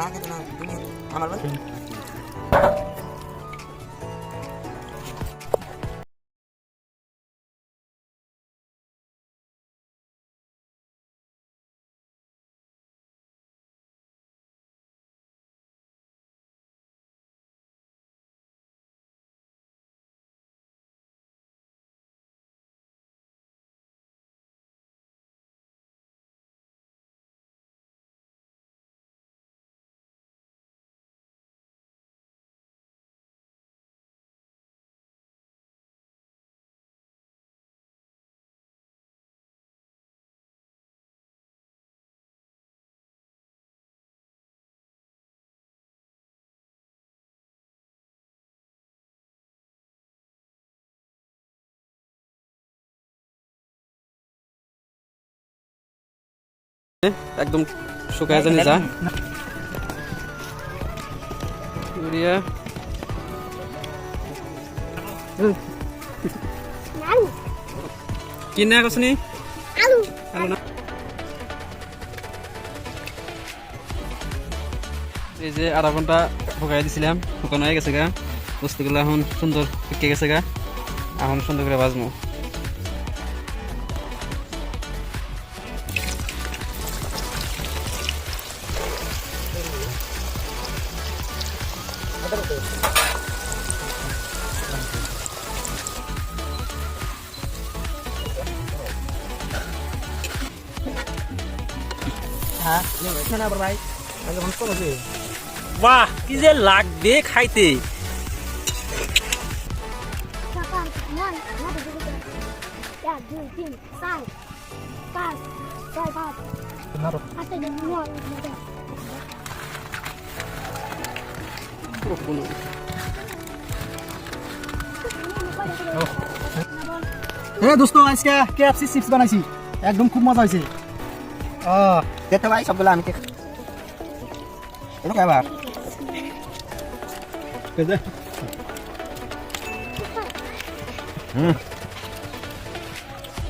না খেতে না তুমি আমার বল একদম শুকায় জানি যা ইউরিয়া কি না কসনি আলু না এই যে আধা ঘন্টা শুকাই দিছিলাম শুকানো হয়ে গেছে গা বস্তুগুলো এখন সুন্দর পেকে গেছে গা এখন সুন্দর করে ভাজবো বাহ কি যে লাগবে খাইতে হ্যাঁ দোস্ত আজকে কেএফসি চিপস বানাইছি একদম খুব মজা হয়েছে দেখতে ভাই সবগুলো আমি এটা খাবার